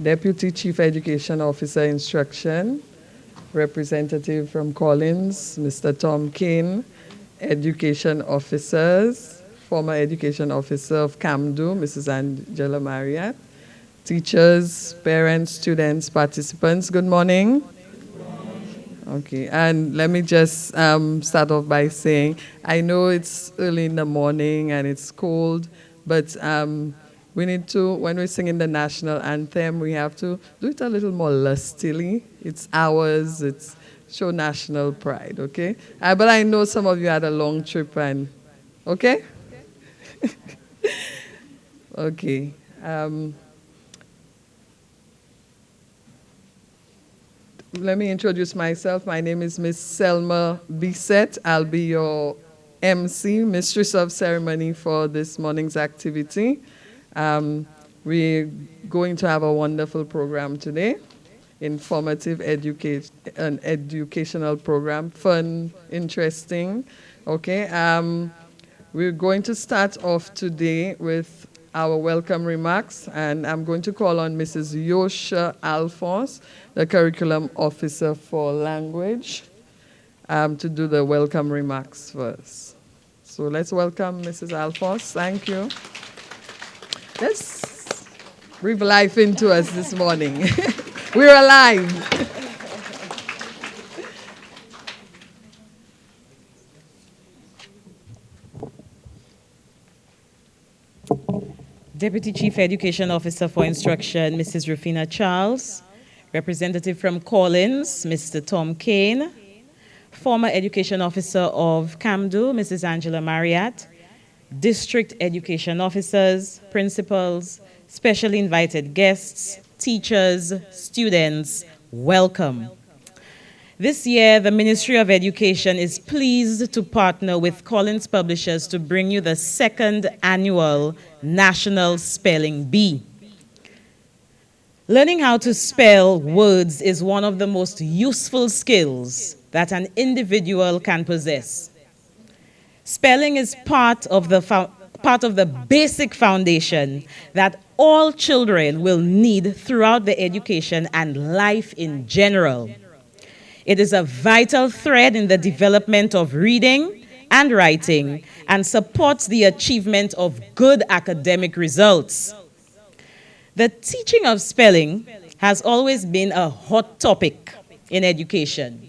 Deputy Chief Education Officer Instruction, representative from Collins, Mr. Tom Kane, education officers, former education officer of CAMDU, Mrs. Angela Marriott, teachers, parents, students, participants, good morning. Okay, and let me just start off by saying, I know it's early in the morning and it's cold, but we need to, when we're singing the national anthem, we have to do it a little more lustily. It's ours, it's show national pride, okay? But I know some of you had a long trip and, okay? Okay. Let me introduce myself. My name is Miss Selma Bisset. I'll be your MC, Mistress of Ceremony for this morning's activity. We're going to have a wonderful program today. Informative an educational program, fun, interesting. Okay, we're going to start off today with our welcome remarks, and I'm going to call on Mrs. Yosha Alphonse, the Curriculum Officer for Language, to do the welcome remarks first. So let's welcome Mrs. Alphonse. Thank you. Let's breathe life into us this morning. We're alive. Deputy Chief Education Officer for Instruction, Mrs. Rufina Charles, representative from Collins, Mr. Tom Kane, former Education Officer of CAMDU, Mrs. Angela Marriott, District Education Officers, Principals, specially invited guests, teachers, students, welcome. This year, the Ministry of Education is pleased to partner with Collins Publishers to bring you the second annual National Spelling Bee. Learning how to spell words is one of the most useful skills that an individual can possess. Spelling is part of the basic foundation that all children will need throughout their education and life in general. It is a vital thread in the development of reading and writing and supports the achievement of good academic results. The teaching of spelling has always been a hot topic in education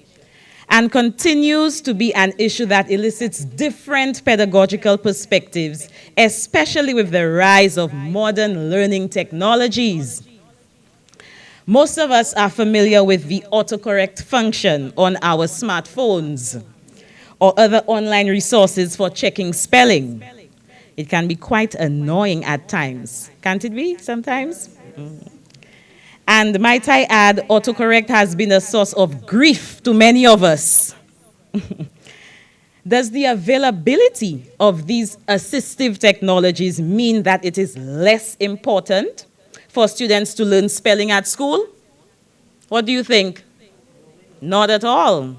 and continues to be an issue that elicits different pedagogical perspectives, especially with the rise of modern learning technologies. Most of us are familiar with the autocorrect function on our smartphones or other online resources for checking spelling. It can be quite annoying at times. Can't it be sometimes? And might I add, autocorrect has been a source of grief to many of us. Does the availability of these assistive technologies mean that it is less important for students to learn spelling at school? What do you think? Not at all.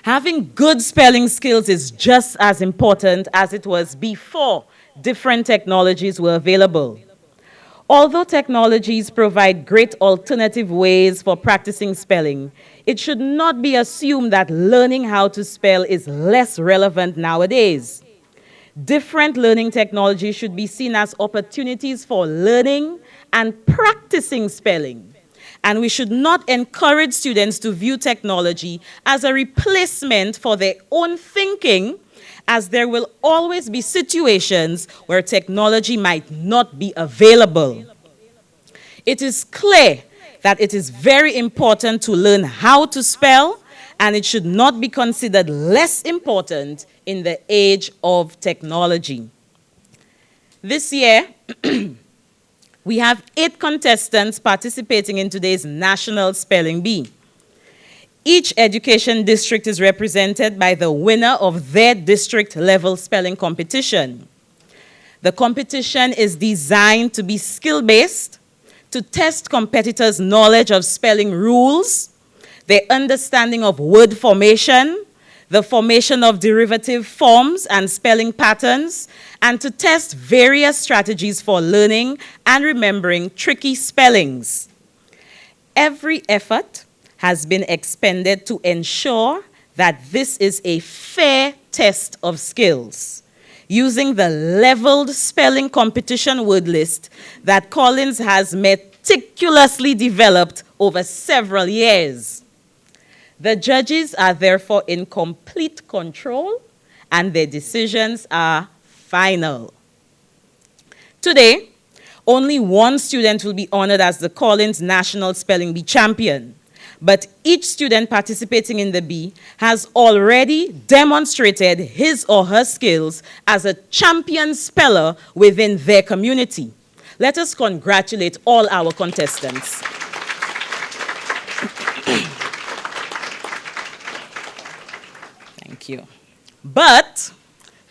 Having good spelling skills is just as important as it was before different technologies were available. Although technologies provide great alternative ways for practicing spelling, it should not be assumed that learning how to spell is less relevant nowadays. Different learning technologies should be seen as opportunities for learning and practicing spelling. And we should not encourage students to view technology as a replacement for their own thinking, as there will always be situations where technology might not be available. It is clear that it is very important to learn how to spell, and it should not be considered less important in the age of technology. This year, we have 8 contestants participating in today's National Spelling Bee. Each education district is represented by the winner of their district-level spelling competition. The competition is designed to be skill-based, to test competitors' knowledge of spelling rules, their understanding of word formation, the formation of derivative forms and spelling patterns, and to test various strategies for learning and remembering tricky spellings. Every effort has been expended to ensure that this is a fair test of skills, using the leveled spelling competition word list that Collins has meticulously developed over several years. The judges are therefore in complete control, and their decisions are final. Today, only one student will be honored as the Collins National Spelling Bee champion, but each student participating in the bee has already demonstrated his or her skills as a champion speller within their community. Let us congratulate all our contestants. Thank you. But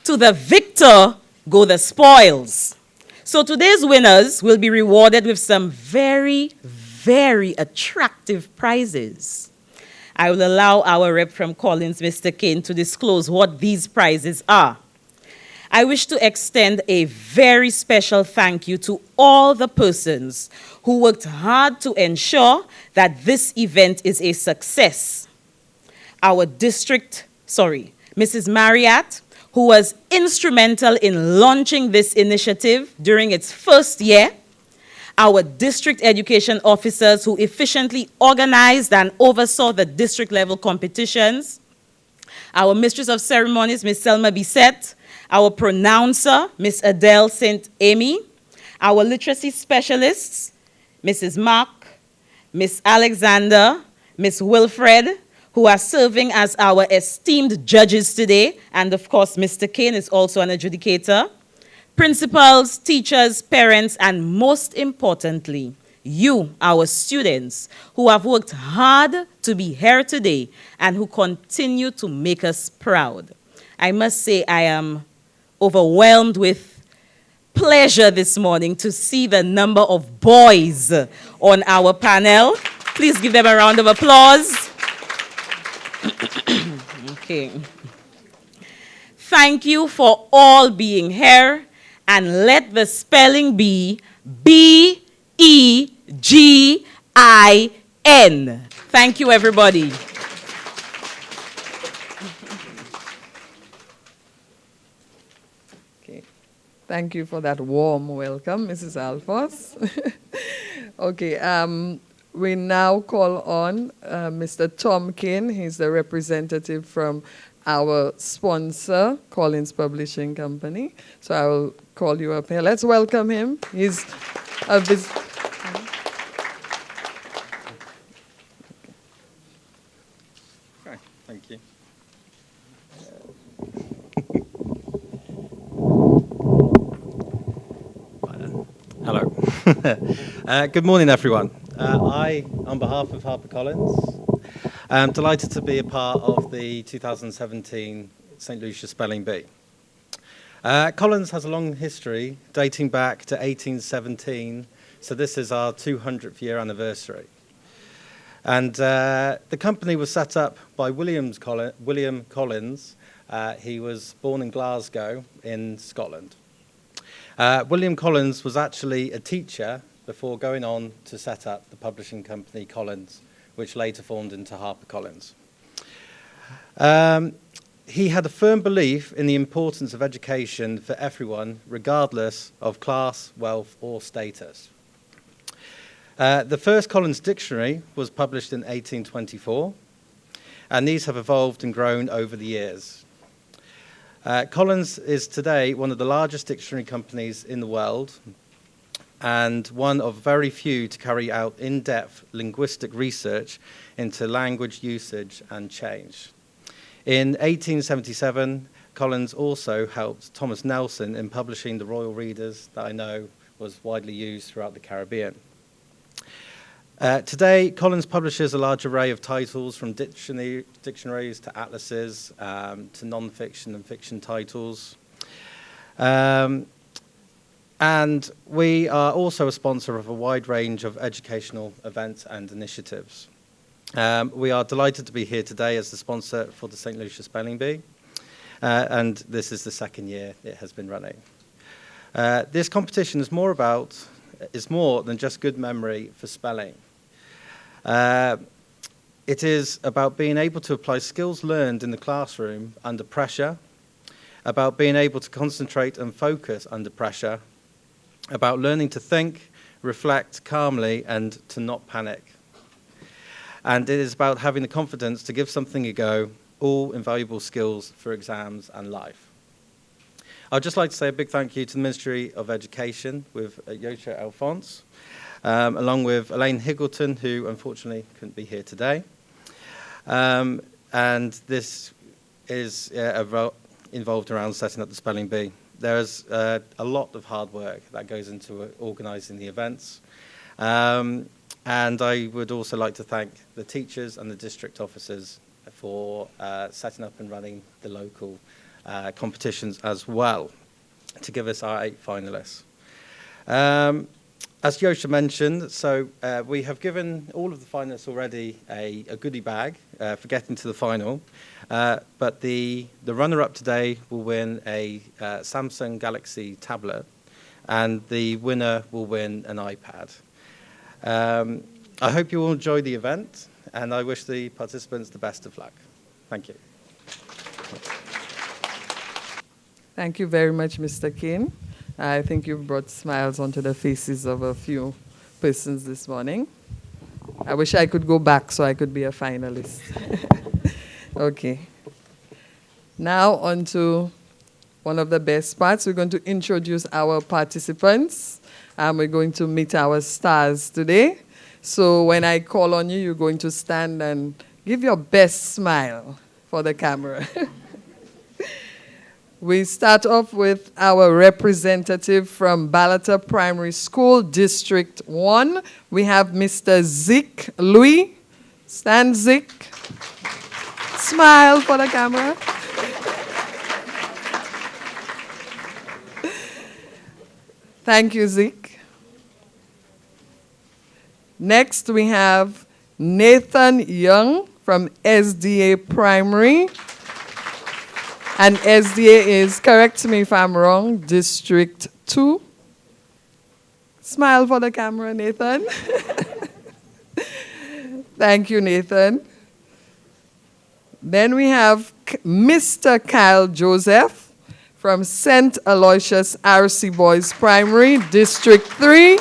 to the victor go the spoils. So today's winners will be rewarded with some very, very attractive prizes. I will allow our rep from Collins, Mr. Kane, to disclose what these prizes are. I wish to extend a very special thank you to all the persons who worked hard to ensure that this event is a success. Our Mrs. Marriott, who was instrumental in launching this initiative during its first year, our district education officers who efficiently organized and oversaw the district level competitions, our mistress of ceremonies, Ms. Selma Bissett, our pronouncer, Ms. Adele St. Amy, our literacy specialists, Mrs. Mark, Ms. Alexander, Ms. Wilfred, who are serving as our esteemed judges today, and of course, Mr. Kane is also an adjudicator, principals, teachers, parents, and most importantly, you, our students, who have worked hard to be here today and who continue to make us proud. I must say I am overwhelmed with pleasure this morning to see the number of boys on our panel. Please give them a round of applause. Okay. Thank you for all being here, and let the spelling be B-E-G-I-N. Thank you, everybody. Okay. Thank you for that warm welcome, Mrs. Alphonse. Okay, we now call on Mr. Tom Kane. He's the representative from our sponsor, Collins Publishing Company. So I will call you up here. Let's welcome him. He's a Okay, thank you. Hello. Good morning, everyone. I, on behalf of Harper Collins, am delighted to be a part of the 2017 St. Lucia Spelling Bee. Collins has a long history dating back to 1817, so this is our 200th year anniversary. And the company was set up by William Collins. He was born in Glasgow in Scotland. William Collins was actually a teacher before going on to set up the publishing company Collins, which later formed into Harper Collins. He had a firm belief in the importance of education for everyone, regardless of class, wealth, or status. The first Collins dictionary was published in 1824, and these have evolved and grown over the years. Collins is today one of the largest dictionary companies in the world, and one of very few to carry out in-depth linguistic research into language usage and change. In 1877, Collins also helped Thomas Nelson in publishing the Royal Readers that I know was widely used throughout the Caribbean. Today, Collins publishes a large array of titles from dictionaries to atlases to non-fiction and fiction titles. And we are also a sponsor of a wide range of educational events and initiatives. We are delighted to be here today as the sponsor for the St. Lucia Spelling Bee, and this is the second year it has been running. This competition is more than just good memory for spelling. It is about being able to apply skills learned in the classroom under pressure, about being able to concentrate and focus under pressure, about learning to think, reflect calmly, and to not panic. And it is about having the confidence to give something a go, all invaluable skills for exams and life. I'd just like to say a big thank you to the Ministry of Education with Yosha Alphonse, along with Elaine Higgleton, who unfortunately couldn't be here today. And this is involved around setting up the spelling bee. There's a lot of hard work that goes into organising the events. And I would also like to thank the teachers and the district officers for setting up and running the local competitions as well to give us our 8 finalists. As Yosha mentioned, so we have given all of the finalists already a goodie bag for getting to the final, but the runner-up today will win a Samsung Galaxy tablet, and the winner will win an iPad. I hope you all enjoy the event, and I wish the participants the best of luck. Thank you. Thank you very much, Mr. Kane. I think you've brought smiles onto the faces of a few persons this morning. I wish I could go back so I could be a finalist. Okay. Now on to one of the best parts. We're going to introduce our participants. We're going to meet our stars today. So when I call on you, you're going to stand and give your best smile for the camera. We start off with our representative from Ballata Primary School, District 1. We have Mr. Zik Louis. Stand, Zik. Smile for the camera. Thank you, Zik. Next, we have Nathan Young from SDA Primary. And SDA is, correct me if I'm wrong, District 2. Smile for the camera, Nathan. Thank you, Nathan. Then we have Mr. Kyle Joseph from St. Aloysius RC Boys Primary, District 3.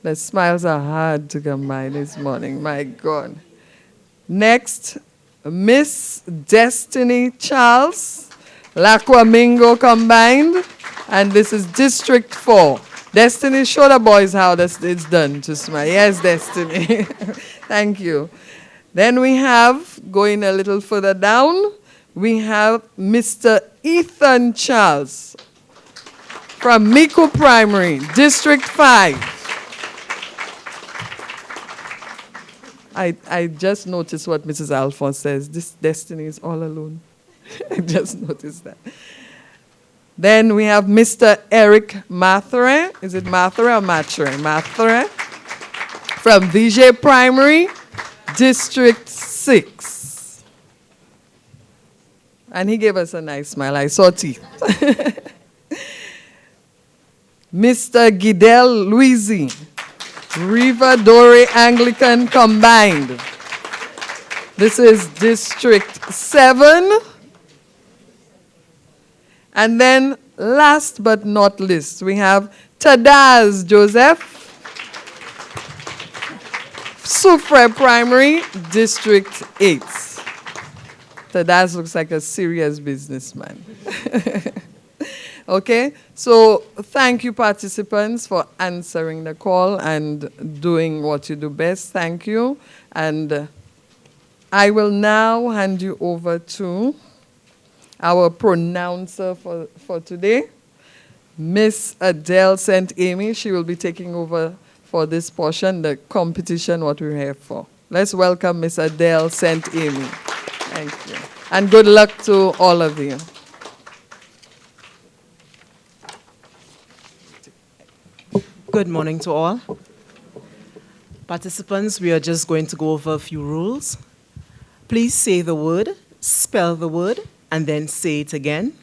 The smiles are hard to combine this morning, my God. Next, Miss Destiny Charles, Laquamingo combined, and this is District 4. Destiny, show the boys how it's done to smile. Yes, Destiny. Thank you. Then we have, going a little further down, we have Mr. Ethan Charles from Miku Primary, District 5. I just noticed what Mrs. Alphonse says. This Destiny is all alone. I just noticed that. Then we have Mr. Eric Mathre. Is it Mathre or Matre? Mathre. From VJ Primary, District 6. And he gave us a nice smile. I saw teeth. Mr. Gidel Louisi. Riva Dore Anglican combined. This is District 7. And then last but not least, we have Tadaz Joseph, Soufre Primary, District 8. Tadaz looks like a serious businessman. Okay, so thank you, participants, for answering the call and doing what you do best. Thank you. And I will now hand you over to our pronouncer for today, Miss Adele St. Amy. She will be taking over for this portion, the competition, what we're here for. Let's welcome Miss Adele St. Amy. Thank you. And good luck to all of you. Good morning to all. Participants, we are just going to go over a few rules. Please say the word, spell the word, and then say it again.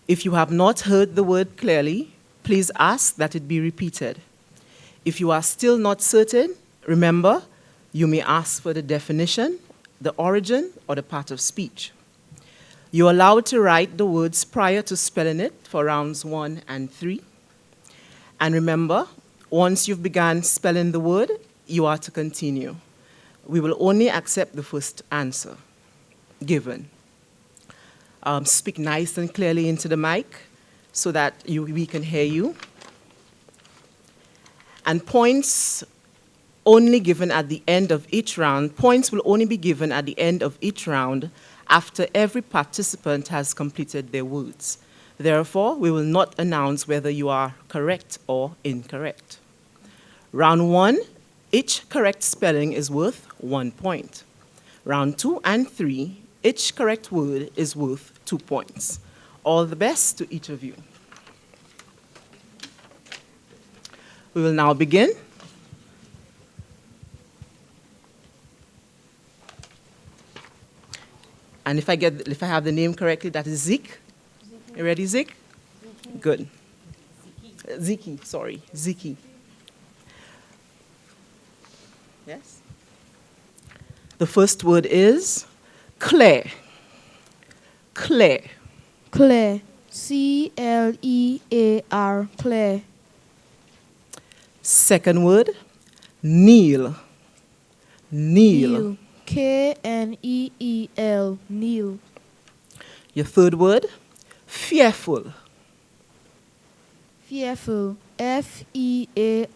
If you have not heard the word clearly, please ask that it be repeated. If you are still not certain, remember, you may ask for the definition, the origin, or the part of speech. You're allowed to write the words prior to spelling it for rounds 1 and 3. And remember, once you've begun spelling the word, you are to continue. We will only accept the first answer given. Speak nice and clearly into the mic so that we can hear you. And points only given at the end of each round. Points will only be given at the end of each round after every participant has completed their words. Therefore, we will not announce whether you are correct or incorrect. Round 1, each correct spelling is worth 1 point. Round 2 and 3, each correct word is worth 2 points. All the best to each of you. We will now begin. And if I have the name correctly, that is Zeke. You ready, Zeke? Good. Ziki, sorry, Ziki. Yes? The first word is Claire. Claire. Claire. C-L-E-A-R. Claire. Second word, Neil. Neil. K-N-E-E-L. Neil. Your third word, fearful. Fearful. F-E-A-R-F-U-L.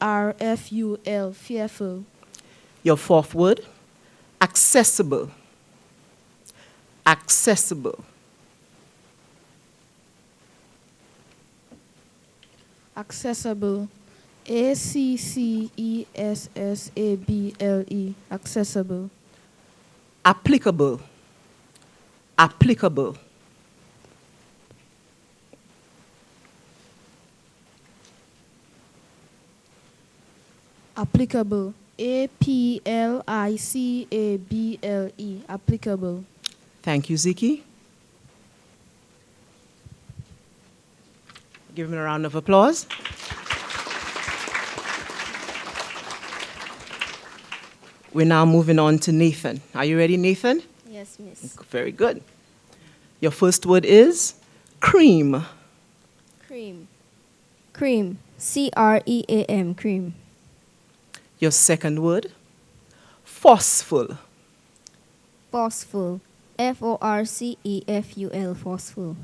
Fearful. Your fourth word, accessible. Accessible. Accessible. A-C-C-E-S-S-A-B-L-E. Accessible. Applicable. Applicable. Applicable. A-P-L-I-C-A-B-L-E. Applicable. Thank you, Ziki. Give him a round of applause. We're now moving on to Nathan. Are you ready, Nathan? Yes, miss. Very good. Your first word is cream. Cream. Cream. C-R-E-A-M. Cream. Your second word, forceful. Forceful. F-O-R-C-E-F-U-L. Forceful.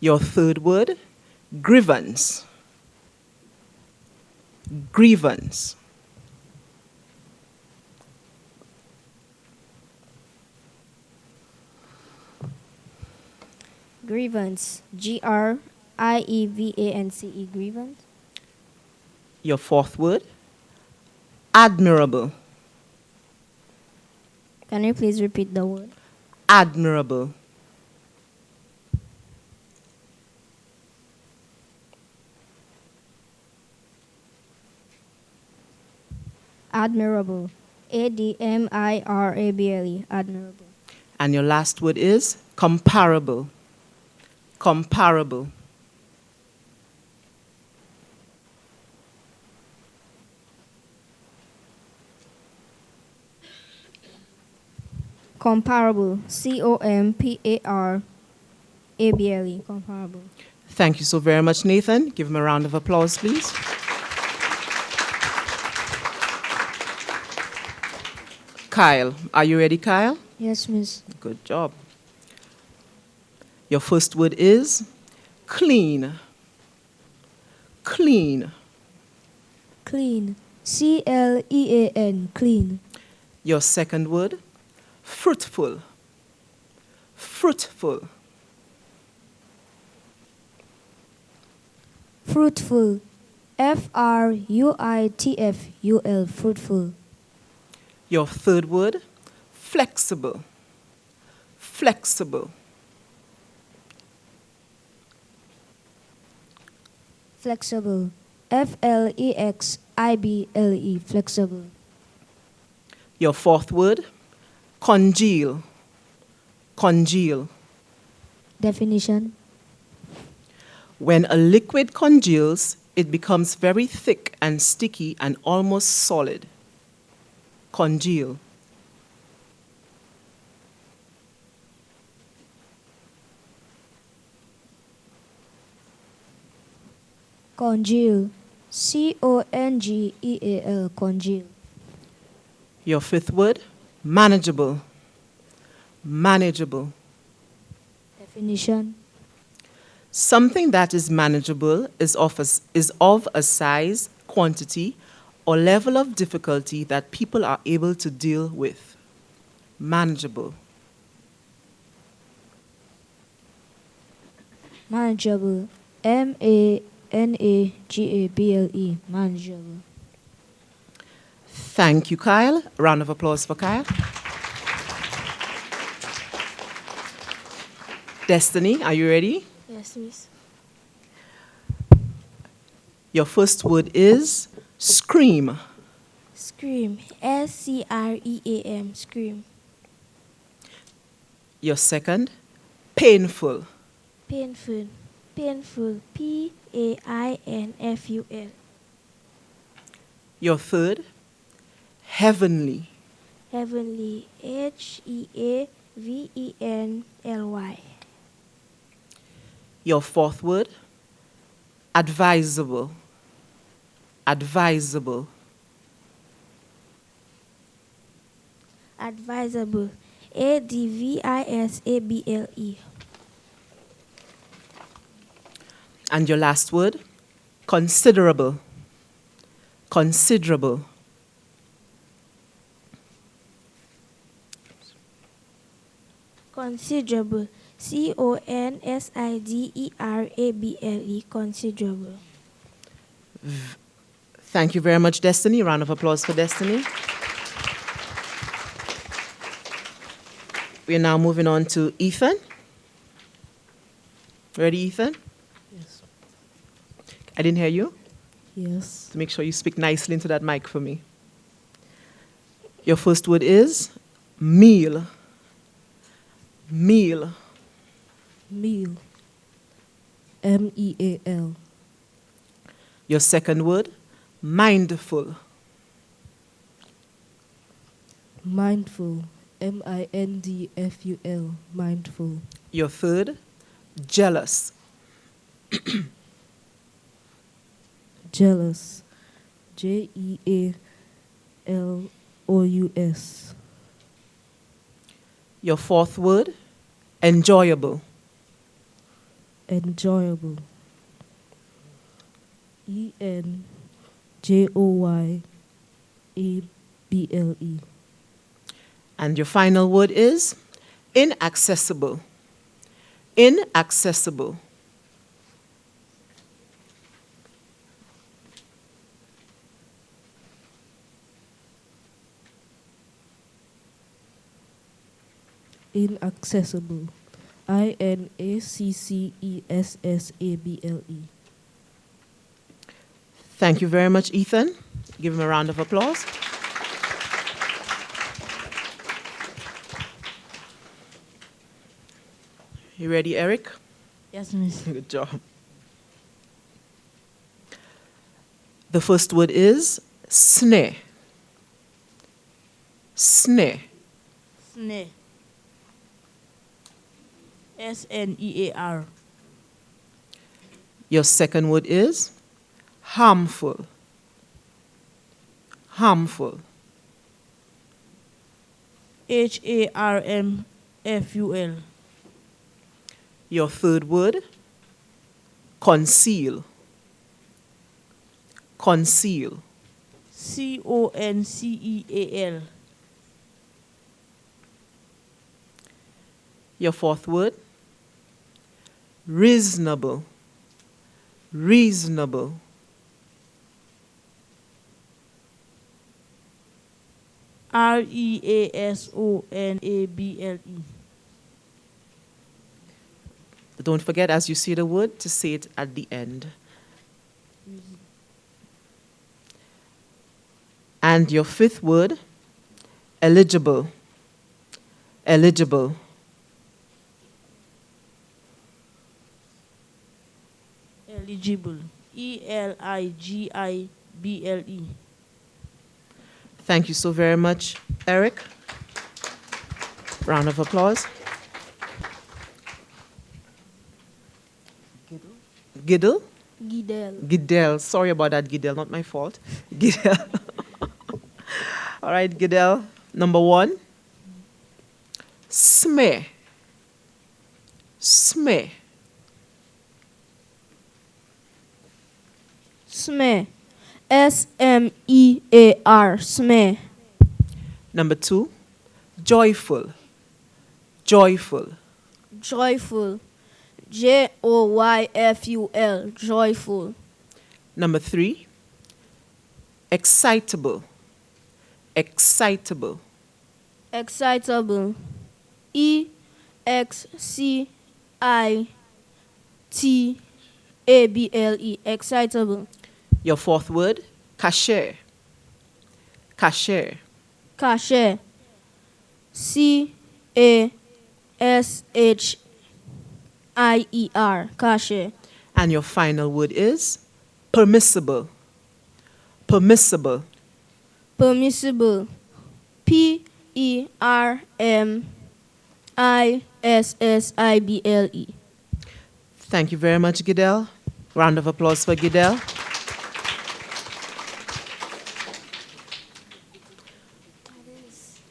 Your third word, grievance. Grievance. Grievance. G-R-I-E-V-A-N-C-E. Grievance. Your fourth word, admirable. Can you please repeat the word? Admirable. Admirable. A-D-M-I-R-A-B-L-E. Admirable. And your last word is comparable. Comparable. Comparable. C-O-M-P-A-R-A-B-L-E. Comparable. Thank you so very much, Nathan. Give him a round of applause, please. Kyle, are you ready, Kyle? Yes, miss. Good job. Your first word is clean. Clean. Clean. C-L-E-A-N. Clean. Your second word, fruitful. Fruitful. Fruitful. F-R-U-I-T-F-U-L. Fruitful. Your third word, flexible. Flexible. Flexible. F-L-E-X-I-B-L-E. FIBLE, flexible. Your fourth word, congeal. Congeal. Definition. When a liquid congeals, it becomes very thick and sticky and almost solid. Congeal. Congeal. CONGEAL, congeal. Your fifth word, manageable. Manageable. Definition. Something that is manageable is of a size, quantity, or level of difficulty that people are able to deal with. Manageable. Manageable. MANAGABLE, manageable. Thank you, Kyle. A round of applause for Kyle. Destiny, are you ready? Yes, miss. Your first word is scream. Scream. SCREAM. Scream. Your second, painful. Painful. Painful. PAINFUL. Your third, heavenly. Heavenly. HEAVENLY. Your fourth word, advisable. Advisable. Advisable. ADVISABLE. And your last word, considerable. Considerable. Considerable. CONSIDERABLE. Considerable. Thank you very much, Destiny. Round of applause for Destiny. We are now moving on to Ethan. Ready, Ethan? Yes. I didn't hear you. Yes. So make sure you speak nicely into that mic for me. Your first word is meal. Meal. Meal. MEAL. Your second word, mindful. Mindful. MINDFUL. Mindful. Your third, jealous. Jealous. JEALOUS. Your fourth word, enjoyable. Enjoyable. ENJOYABLE. And your final word is inaccessible. Inaccessible. Inaccessible. INACCESSABLE. Thank you very much, Ethan. Give him a round of applause. You ready, Eric? Yes, miss. Good job. The first word is snare. Snare. Snare. SNEAR. Your second word is harmful. Harmful. HARMFUL. Your third word, conceal. Conceal. CONCEAL. Your fourth word, reasonable. Reasonable. REASONABLE. Don't forget, as you say the word, to say it at the end. And your fifth word, eligible. Eligible. Eligible. ELIGIBLE. Thank you so very much, Eric. Round of applause. Giddle? Gidel. Giddel. Sorry about that, Giddel. Not my fault. Giddel. All right, Giddel. Number 1. Smear. Smear. Smear. SMEAR. Smear. Number 2. Joyful. Joyful. Joyful. JOYFUL. Joyful. Number 3. Excitable. Excitable. Excitable. EXCITABLE. Excitable. Your fourth word, cashier. Cashier. Cashier. CASHIER. Cashier. And your final word is permissible. Permissible. Permissible. PERMISSIBLE. Thank you very much, Giddel. Round of applause for Giddel.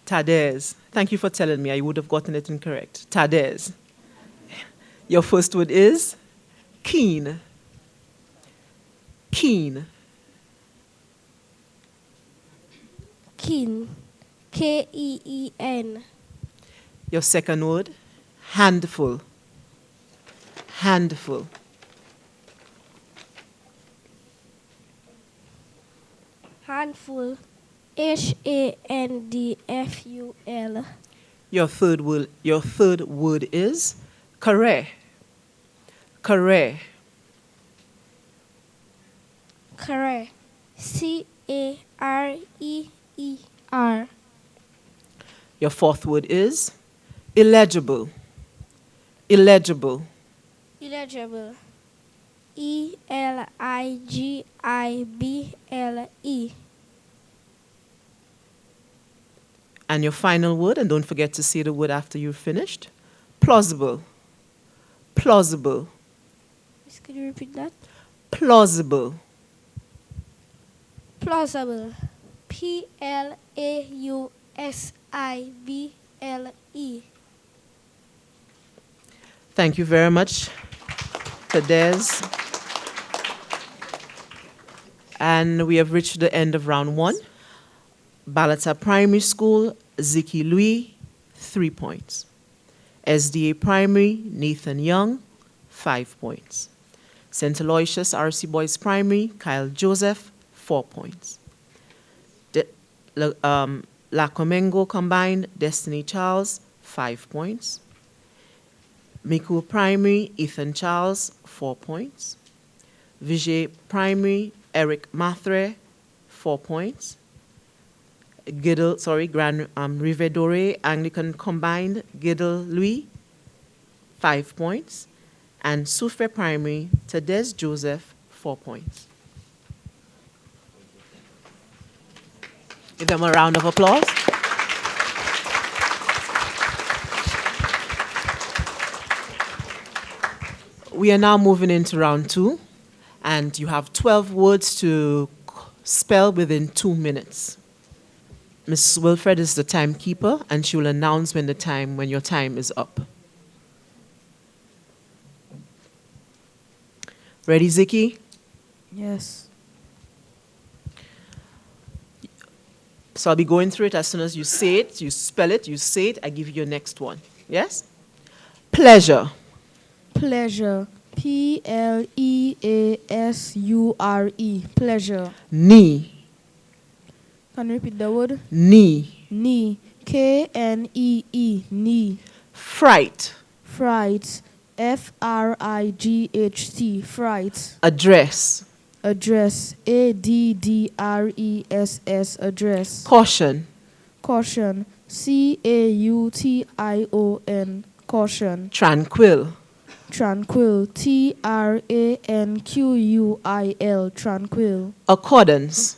Tadez. Thank you for telling me. I would have gotten it incorrect. Tadez. Your first word is keen. Keen. Keen. KEEN. Your second word, handful. Handful. Handful. HANDFUL. Your third word is career. Career. Career. CAREER. Your fourth word is illegible. Illegible. Illegible. ELIGIBLE. And your final word, and don't forget to say the word after you're finished, plausible. Plausible. Could you repeat that? Plausible. Plausible. PLAUSIBLE. Thank you very much, Tadez. And we have reached the end of round 1. Balata Primary School, Ziki Louis, 3 points. SDA Primary, Nathan Young, 5 points. St. Aloysius RC Boys Primary, Kyle Joseph, 4 points. La Comengo Combined, Destiny Charles, 5 points. Miku Primary, Ethan Charles, 4 points. Vijay Primary, Eric Mathre, 4 points. Rivedore Anglican Combined, Giddle Louis, 5 points. And Soufre Primary, Tadez Joseph, 4 points. Give them a round of applause. We are now moving into round 2, and you have 12 words to spell within 2 minutes. Mrs. Wilfred is the timekeeper, and she will announce when your time is up. Ready, Ziki? Yes. So I'll be going through it as soon as you say it, you spell it, you say it, I give you your next one. Yes? Pleasure. Pleasure. PLEASURE. Pleasure. Knee. Can you repeat the word? Knee. Knee. KNEE. Knee. Fright. Fright. FRIGHT. Fright. Address. Address. ADDRESS. Address. Caution. Caution. CAUTION. Caution. Tranquil. Tranquil. TRANQUIL. Tranquil. Accordance.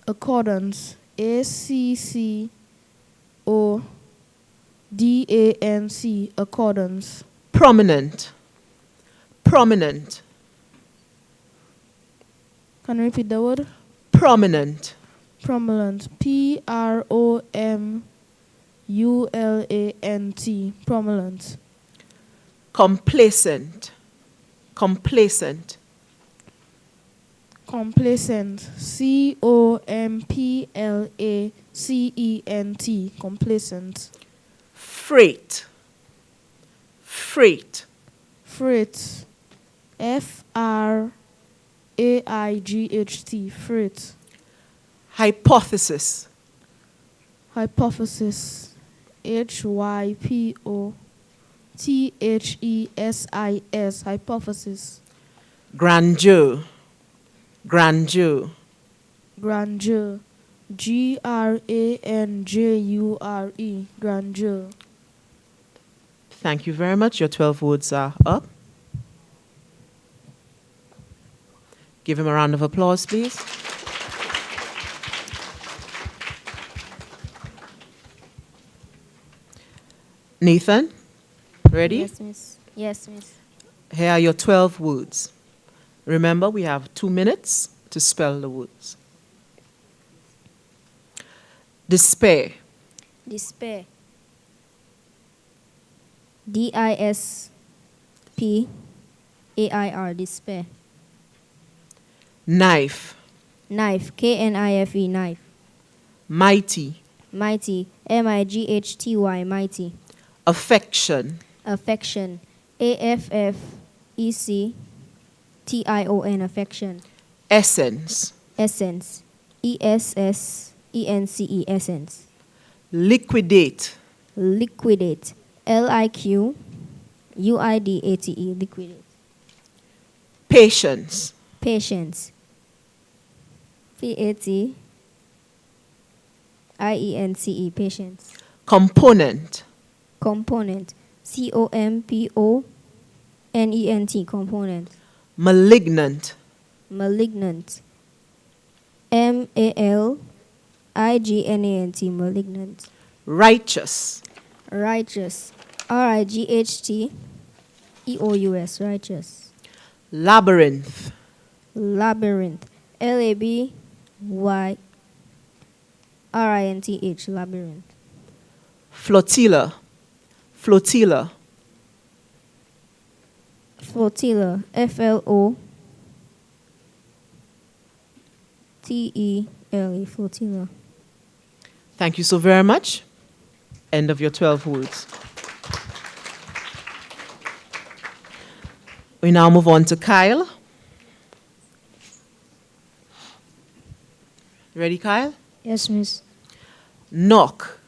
Accordance. ACCODANC. Accordance. Prominent. Prominent. Can you repeat the word? Prominent. Prominent. PROMULANT. Prominent. Complacent. Complacent. Complacent. COMPLACENT. Complacent. Freight. Freight. Freight. FRAIGHT. Freight. Hypothesis. Hypothesis. HYPOTHESIS. Hypothesis. Grandeur. Grandeur. Grandeur. GRANJURE. Grandeur. Thank you very much. Your 12 words are up. Give him a round of applause, please. Nathan, ready? Yes, miss. Yes, miss. Here are your 12 words. Remember, we have 2 minutes to spell the words. Despair. Despair. DISPAIR. Despair. Knife. Knife. KNIFE. Knife. Mighty. Mighty. MIGHTY. Mighty. Affection. Affection. AFFECTION. Affection. Essence. Essence. ESSENCE. Essence. Liquidate. Liquidate. LIQUIDATE. Liquidate. Patience. Patience. PATIENCE. Patience. Component. Component. COMPONENT. Component. Malignant. Malignant. MALIGNANT. Malignant. Righteous. Righteous. RIGHTEOUS. Righteous. Labyrinth. Labyrinth. LABYRINTH. Labyrinth. Flotilla. Flotilla. Flotilla. FLOTELE. Flotilla. Thank you so very much. End of your 12 words. We now move on to Kyle. Ready, Kyle? Yes, miss. Knock.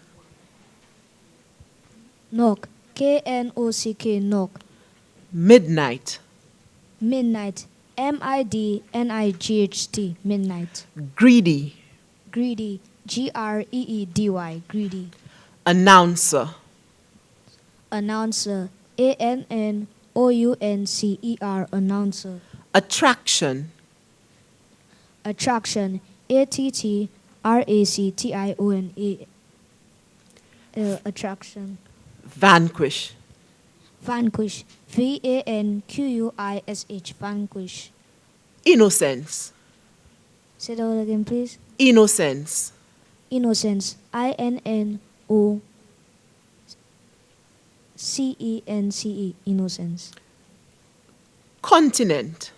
Knock. KNOCK. Knock. Midnight. Midnight. MIDNIGHT. Midnight. Greedy. Greedy. GREEDY. Greedy. Announcer. Announcer. ANNOUNCER. Announcer. Attraction. Attraction. ATTRACTION. Attraction. Vanquish. Vanquish. VANQUISH. Vanquish. Innocence. Say that word again, please. Innocence. Innocence. INNOCENCE. Innocence. Continent.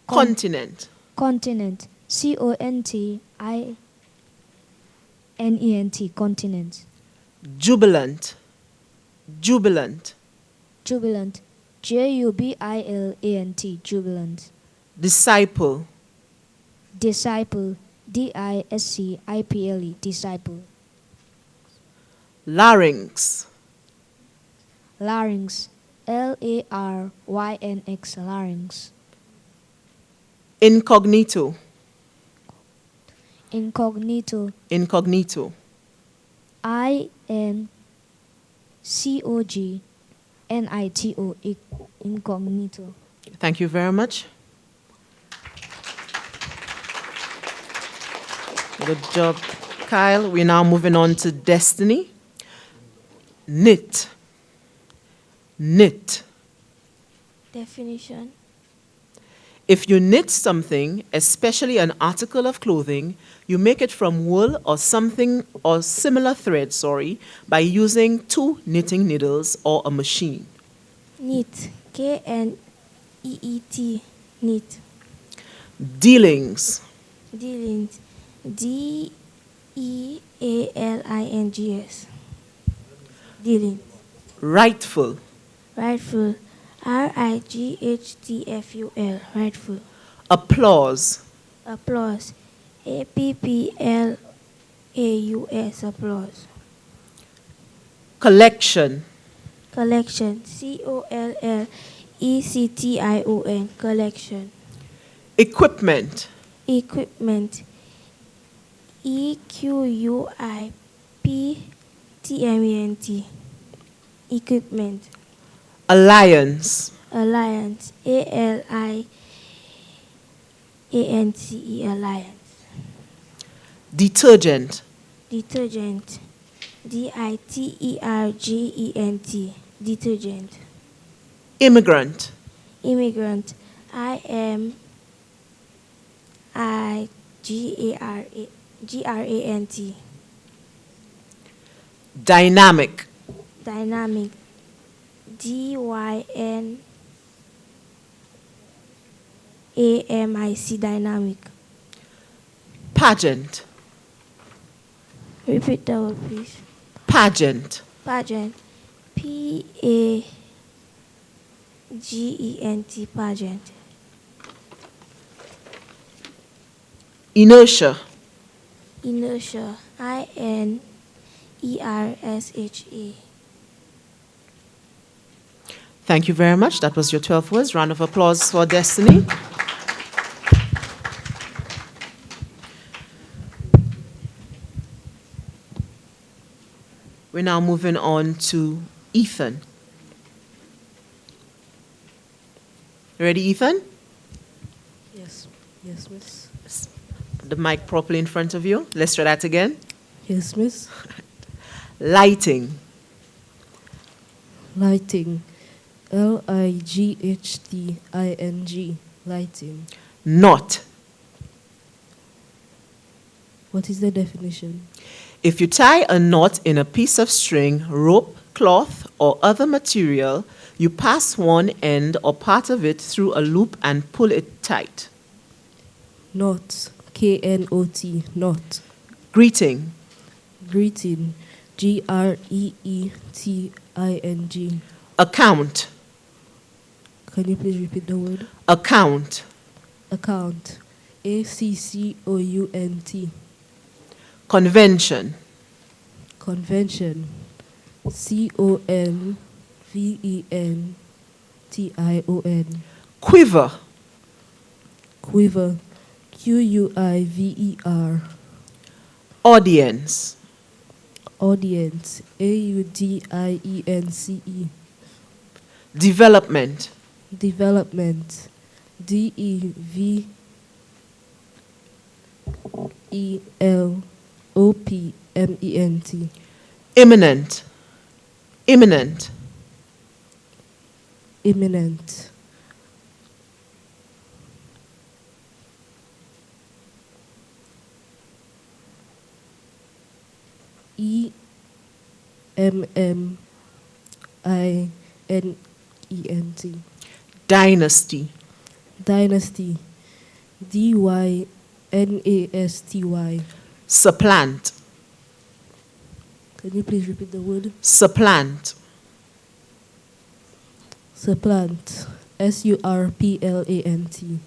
Continent. Continent. CONTINENT. Continent. Jubilant. Jubilant. Jubilant. JUBILANT. Jubilant. Disciple. Disciple. DISCIPLE. Disciple. Larynx. Larynx. LARYNX. Larynx. Incognito. Incognito. Incognito. INCOGNITO. Incognito. Thank you very much. Good job, Kyle. We're now moving on to Destiny. Knit. Knit. Definition. If you knit something, especially an article of clothing, you make it from wool or something or similar thread, by using 2 knitting needles or a machine. Knit. KNEET. Knit. Dealings. Dealings. DEALINGS. Dealings. Rightful. Rightful. RIGHTFUL. Rightful. Applause. Applause. APPLAUS. Applause. Collection. Collection. COLLECTION. Collection. Equipment. Equipment. EQUIPTMENT. Equipment. Alliance. Alliance. ALIANCE. Alliance. Detergent. Detergent. DITERGENT. Detergent. Immigrant. Immigrant. IMIGRANT. Dynamic. Dynamic. DYNAMIC. Dynamic. Pageant. Repeat that word, please. Pageant. Pageant. PAGENT. Pageant. Inertia. Inertia. INERSHA. Thank you very much. That was your 12 words. Round of applause for Destiny. We're now moving on to Ethan. Ready, Ethan? Yes. Yes, miss. The mic properly in front of you. Let's try that again. Yes, miss. Lighting. Lighting. LIGHTING. Lighting. Knot. What is the definition? If you tie a knot in a piece of string, rope, cloth, or other material, you pass one end or part of it through a loop and pull it tight. Knot. KNOT. Knot. Greeting. Greeting. GREETING. Account. Can you please repeat the word? Account. Account. ACCOUNT. Convention. Convention. CONVENTION. Quiver. Quiver. QUIVER. Audience. Audience. AUDIENCE. Development. Development. DEVELOPMENT. Imminent. Imminent. Imminent. EMMINENT. Dynasty. Dynasty. DYNASTY. Supplant. Can you please repeat the word? Supplant. Supplant. SURPLANT.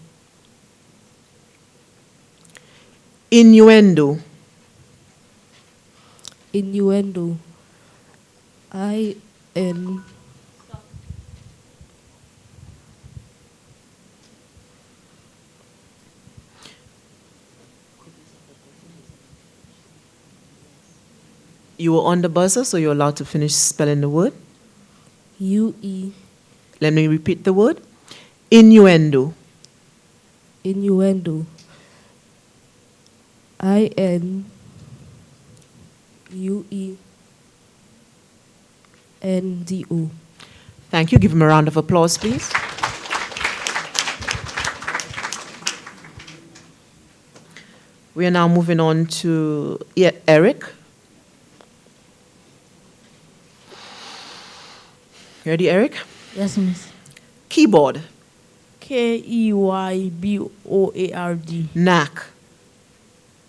Innuendo. Innuendo. IN. You were on the buzzer, so you're allowed to finish spelling the word. UE. Let me repeat the word. Innuendo. Innuendo. INUENDO. Thank you. Give him a round of applause, please. We are now moving on to Eric. Ready, Eric? Yes, miss. Keyboard. KEYBOARD. Knack.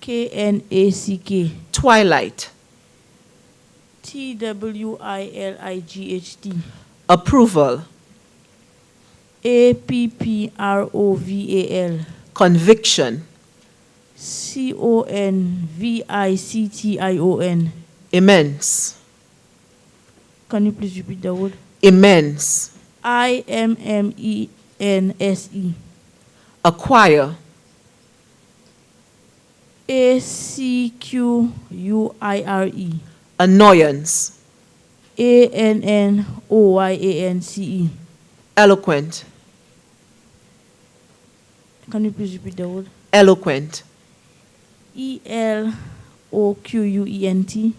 KNACK. Twilight. TWILIGHT. Approval. APPROVAL. Conviction. CONVICTION. Immense. Can you please repeat the word? Immense. IMMENSE. Acquire. ACQUIRE. Annoyance. ANNOYANCE. Eloquent. Can you please repeat the word? Eloquent. ELOQUENT.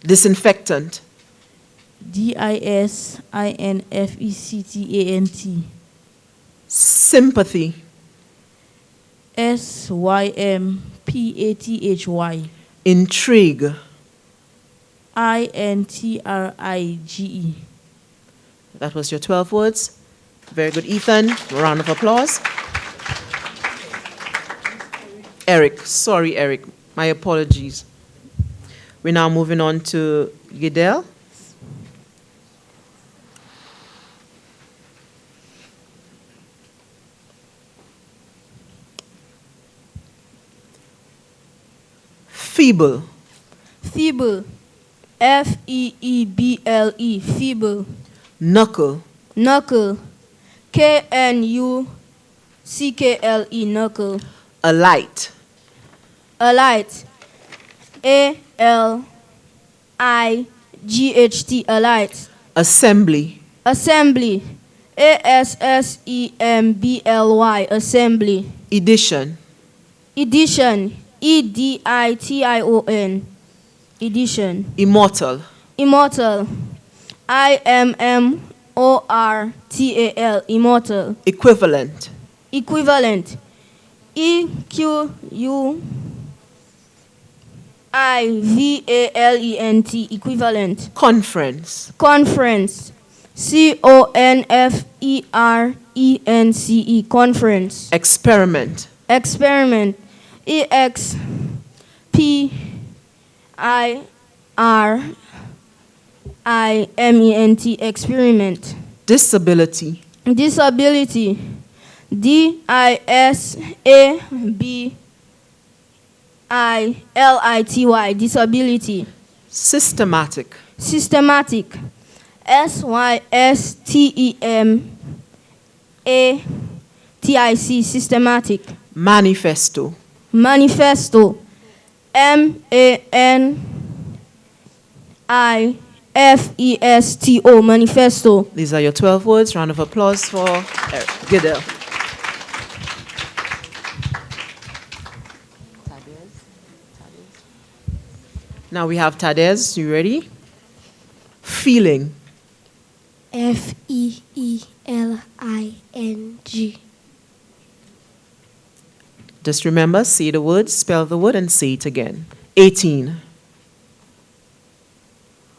Disinfectant. DISINFECTANT. Sympathy. SYMPATHY. Intrigue. INTRIGE. That was your 12 words. Very good, Ethan. A round of applause. Eric. Sorry, Eric. My apologies. We're now moving on to Gidel. Feeble. Feeble. FEEBLE. Feeble. Knuckle. Knuckle. KNUCKLE. Knuckle. Alight. Alight. ALIGHT. Alight. Assembly. Assembly. ASSEMBLY. Assembly. Edition. Edition. EDITION. Edition. Immortal. Immortal. IMMORTAL. Immortal. Equivalent. Equivalent. EQUIVALENT. Equivalent. Conference. Conference. CONFERENCE. Conference. Experiment. Experiment. EXPIRIMENT. Experiment. Disability. Disability. DISABILITY. Disability. Systematic. Systematic. SYSTEMATIC. Systematic. Manifesto. Manifesto. MANIFESTO. Manifesto. These are your 12 words. Round of applause for Eric Gidel. Now we have Tadez. You ready? Feeling. FEELING. Just remember, say the word, spell the word, and say it again. 18.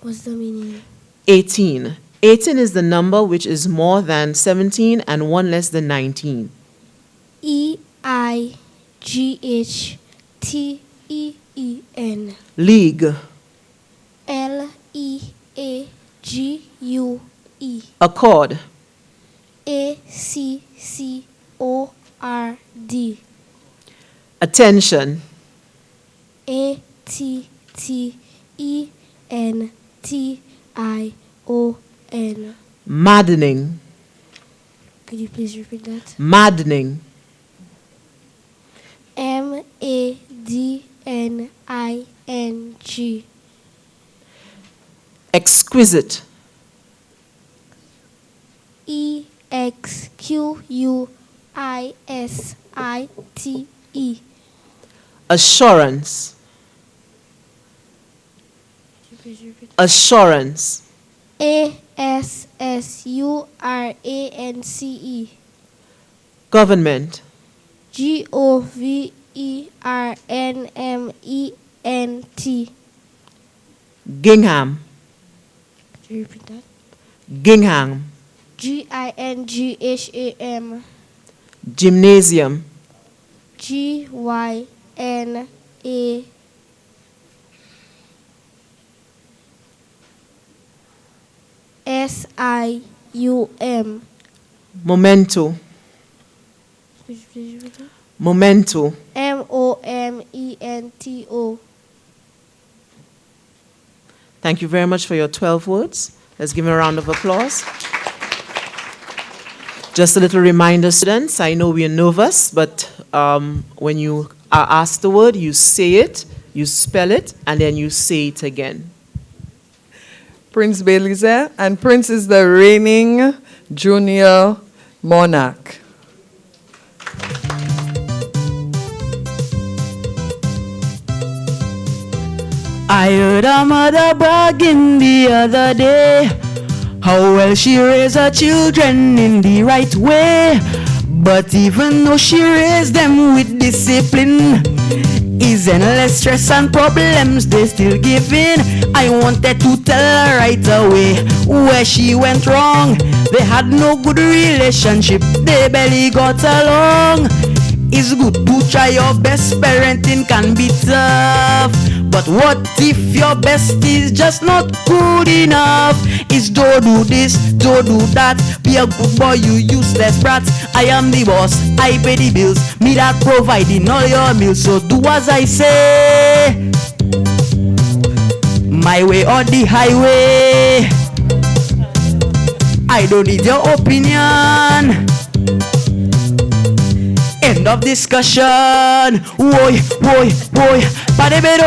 What's the meaning? 18. 18 is the number which is more than 17 and one less than 19. EIGHTEEN. League. LEAGUE. Accord. ACCORD. Attention. ATTENTION. Maddening. Could you please repeat that? Maddening. MADNING. Exquisite. EXQUISITE. Assurance. Assurance. ASSURANCE. Government. GOVERNMENT. Gingham. Could you repeat that? Gingham. GINGHAM. Gymnasium. GYNA. SIUM. Memento. Could you please repeat that? Memento. MOMENTO. Thank you very much for your 12 words. Let's give him a round of applause. Just a little reminder, students, I know we are nervous, but when you are asked the word, you say it, you spell it, and then you say it again. Prince Belize, and Prince is the reigning junior monarch. I heard a mother bragging the other day how well she raised her children in the right way. But even though she raised them with discipline, is endless stress and problems they still give in. I wanted to tell her right away where she went wrong. They had no good relationship, they barely got along. It's good to try your best, parenting can be tough. But what if your best is just not good enough? It's don't do this, don't do that. Be a good boy, you useless brat. I am the boss, I pay the bills. Me that providing all your meals. So do as I say, my way or the highway. I don't need your opinion. End of discussion. Woy, woy, woy. Padebedoy.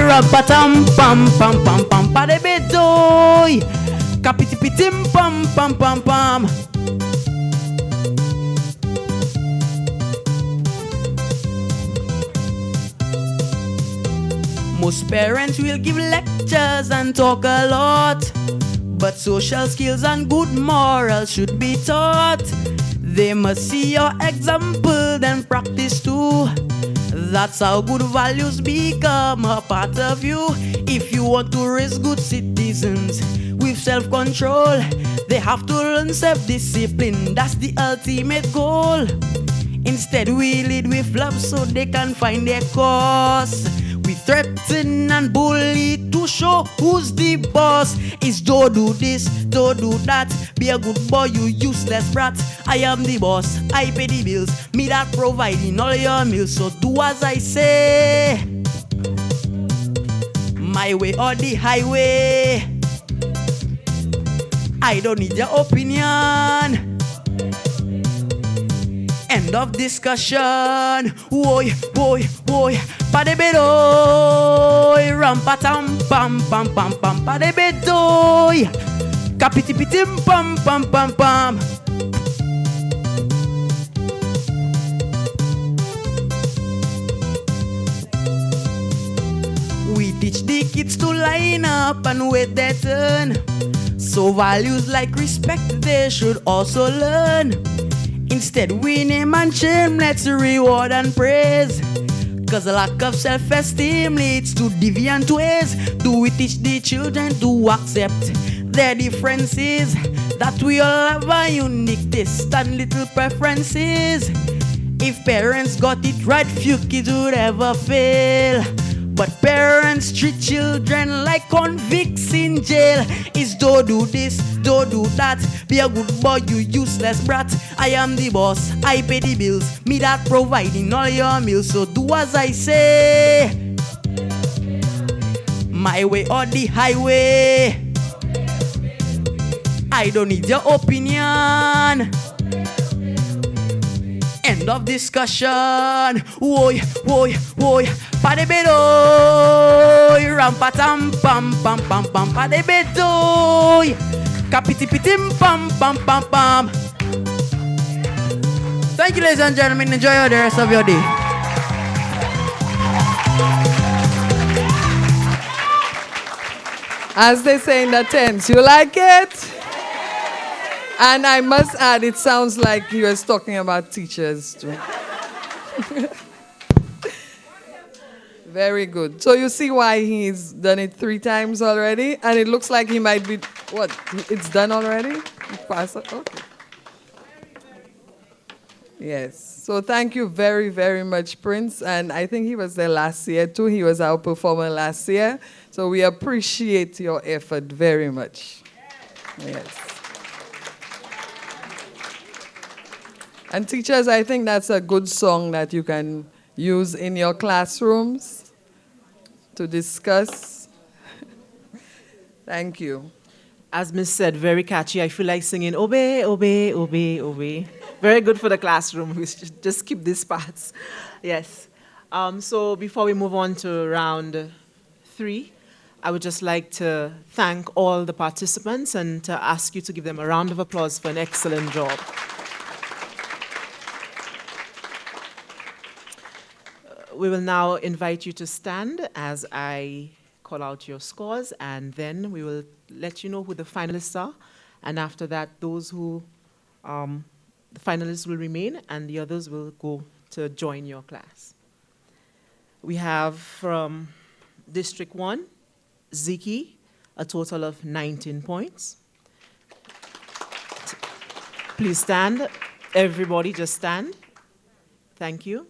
Rapatam pam pam pam pam. Padebedoy. Kapitipitim pam pam pam pam. Most parents will give lectures and talk a lot, but social skills and good morals should be taught. They must see your example, then practice too. That's how good values become a part of you. If you want to raise good citizens with self-control, they have to learn self-discipline. That's the ultimate goal. Instead, we lead with love so they can find their course. We threaten and bully to show who's the boss. It's don't do this, don't do that. Be a good boy, you useless brat. I am the boss, I pay the bills. Me that providing all your meals. So do as I say, my way or the highway. I don't need your opinion. End of discussion. Woy, woy, woy. Padebedoy. Rampatam pam pam pam pam. Padebedoy. Kapitipitim pam pam pam pam. We teach the kids to line up and wait their turn. So values like respect they should also learn. Instead we name and shame, let's reward and praise. Cause a lack of self-esteem leads to deviant ways. Do we teach the children to accept their differences? That we all have a unique taste and little preferences. If parents got it right, few kids would ever fail. But parents treat children like convicts in jail. It's don't do this, don't do that. Be a good boy, you useless brat. I am the boss, I pay the bills. Me that providing all your meals. So do as I say, my way or the highway. I don't need your opinion. End of discussion. Woy, woy, woy. Padebedoy, rampatam pam pam pam pam, padebedoy, kapitipitim pam pam pam pam. Thank you, ladies and gentlemen. Enjoy the rest of your day. As they say in the tents, you like it? And I must add, it sounds like he was talking about teachers too. Very good. So you see why he's done it 3 times already? And it looks like he might be, what, it's done already? Okay. Yes. So thank you very, very much, Prince. And I think he was there last year too. He was our performer last year. So we appreciate your effort very much. Yes. And teachers, I think that's a good song that you can use in your classrooms to discuss. Thank you. As Miss said, very catchy. I feel like singing, obey, obey, obey, obey. Very good for the classroom. We should just keep these parts. Yes. So before we move on to round 3, I would just like to thank all the participants and to ask you to give them a round of applause for an excellent job. We will now invite you to stand as I call out your scores, and then we will let you know who the finalists are. And after that, those who, the finalists will remain, and the others will go to join your class. We have from District 1, Ziki, a total of 19 points. Please stand. Everybody just stand. Thank you.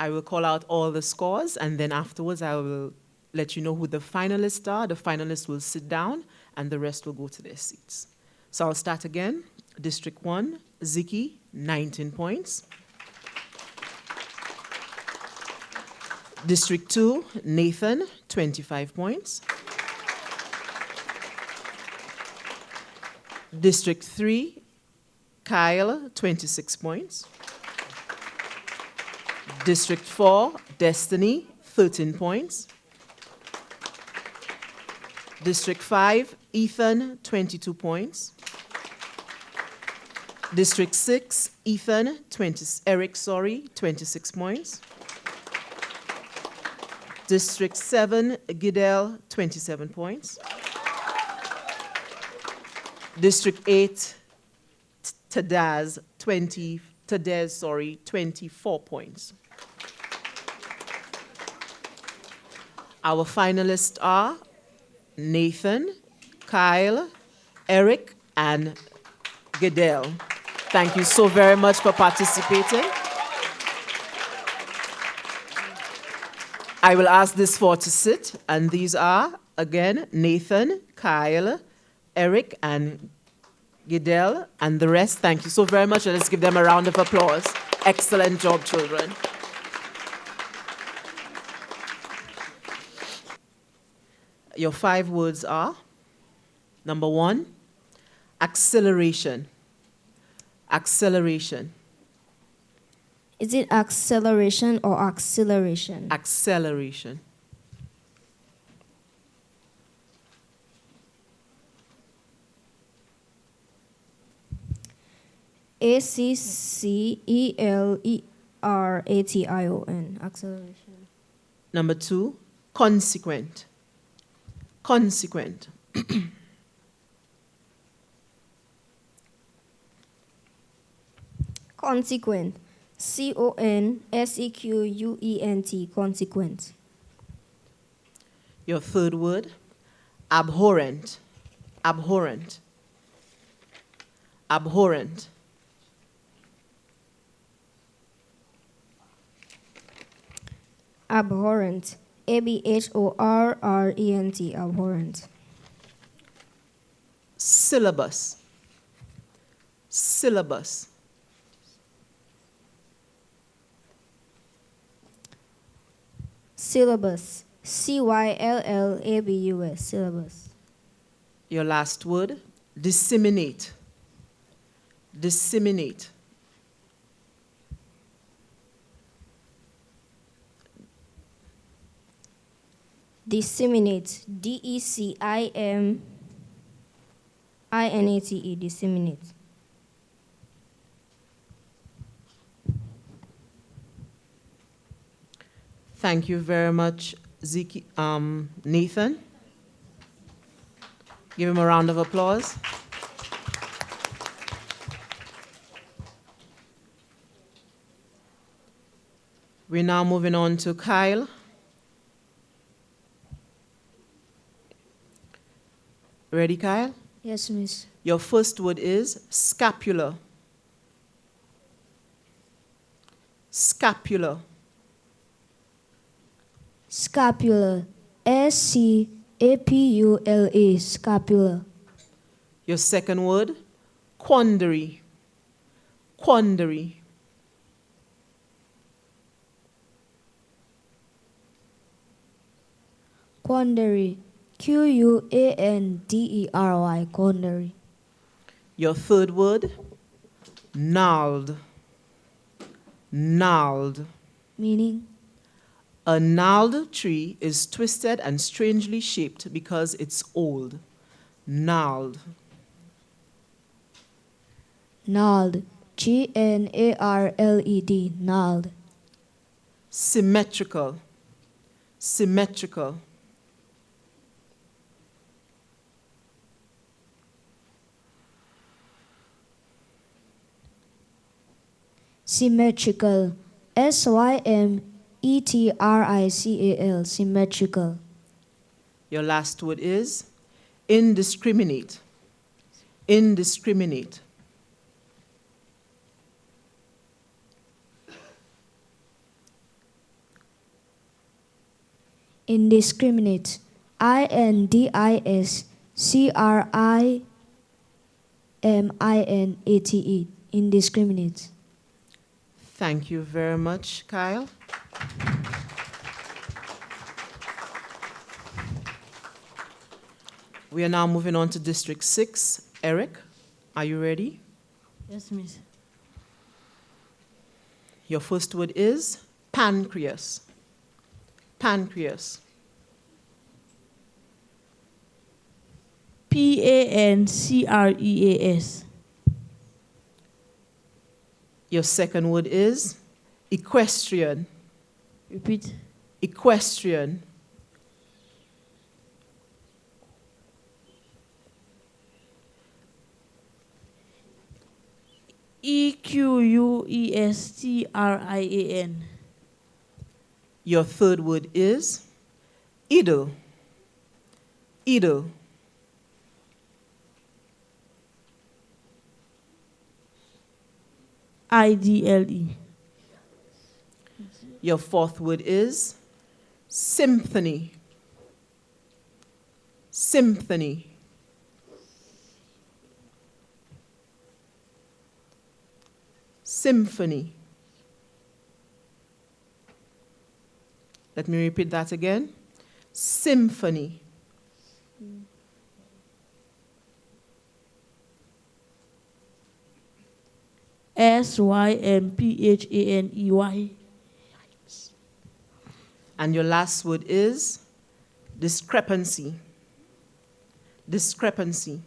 I will call out all the scores, and then afterwards I will let you know who the finalists are. The finalists will sit down, and the rest will go to their seats. So I'll start again. District 1, Ziki, 19 points. District 2, Nathan, 25 points. District 3, Kyle, 26 points. District 4, Destiny, 13 points. District 5, Ethan, 22 points. District 6, Eric, 26 points. District 7, Gidel, 27 points. District 8, Tadaz, 24 points. Our finalists are Nathan, Kyle, Eric, and Gidel. Thank you so very much for participating. I will ask these 4 to sit, and these are, again, Nathan, Kyle, Eric, and Gidel, and the rest. Thank you so very much, and let's give them a round of applause. Excellent job, children. Your 5 words are, number 1, acceleration. Acceleration. Is it acceleration or acceleration? Acceleration. ACCELERATION. Acceleration. Number 2, consequent. Consequent. Consequent. CONSEQUENT. Consequent. Your 3rd word, abhorrent. Abhorrent. Abhorrent. Abhorrent. ABHORRENT. Abhorrent. Syllabus. Syllabus. Syllabus. CYLLABUS. Syllabus. Your last word, disseminate. Disseminate. Disseminate. D-E-C-I-M-I-N-A-T-E. Disseminate. Thank you very much, Nathan. Give him a round of applause. We're now moving on to Kyle. Ready, Kyle? Yes, miss. Your first word is scapular. Scapular. Scapula. S-C-A-P-U-L-A. Scapula. Your second word, quandary. Quandary. Quandary. Q-U-A-N-D-E-R-Y. Quandary. Your third word, gnarled. Gnarled. Meaning? A gnarled tree is twisted and strangely shaped because it's old. Gnarled. Gnarled. G-N-A-R-L-E-D. Gnarled. Symmetrical. Symmetrical. Symmetrical. S-Y-M-E-T-R-I-C-A-L. Symmetrical. Your last word is indiscriminate. Indiscriminate. Indiscriminate. I-N-D-I-S-C-R-I-M-I-N-A-T-E. Indiscriminate. Thank you very much, Kyle. We are now moving on to District 6. Eric, are you ready? Yes, miss. Your first word is pancreas. Pancreas. P-A-N-C-R-E-A-S. Your second word is equestrian. Repeat. Equestrian. E-Q-U-E-S-T-R-I-A-N. Your third word is idle. Idle. I-D-L-E. Your fourth word is symphony. Symphony. Symphony. Let me repeat that again. Symphony. S-Y-M-P-H-A-N-E-Y. And your last word is discrepancy. Discrepancy.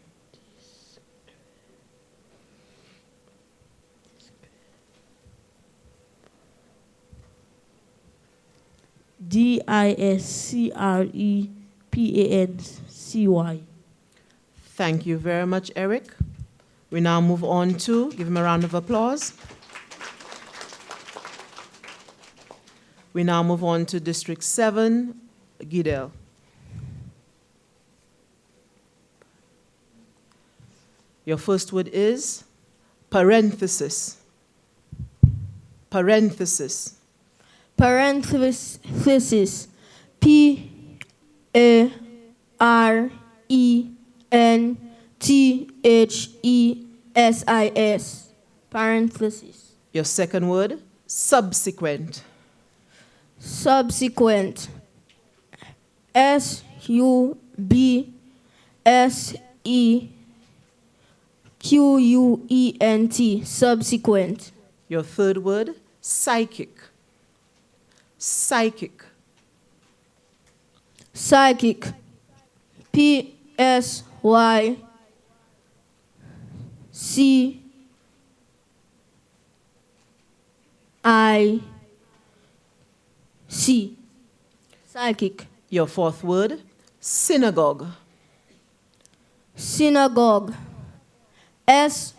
D-I-S-C-R-E-P-A-N-C-Y. Thank you very much, Eric. We now move on to, give him a round of applause. We now move on to District 7, Gidel. Your first word is parenthesis. Parenthesis. Parenthesis. P-A-R-E-N-T-H-E-S-I-S. Parenthesis. Your second word, subsequent. Subsequent. S-U-B-S-E-Q-U-E-N-T. Subsequent. Your third word, psychic. Psychic. Psychic. Psychic. Psychic. Your fourth word, synagogue. Synagogue. Synagogue.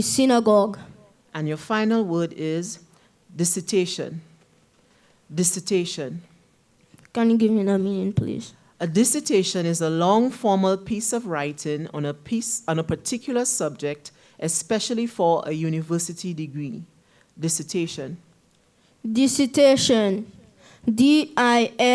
Synagogue. And your final word is dissertation. Dissertation. Can you give me the meaning, please? A dissertation is a long formal piece of writing on a particular subject, especially for a university degree. Dissertation. Dissertation. Dissertation.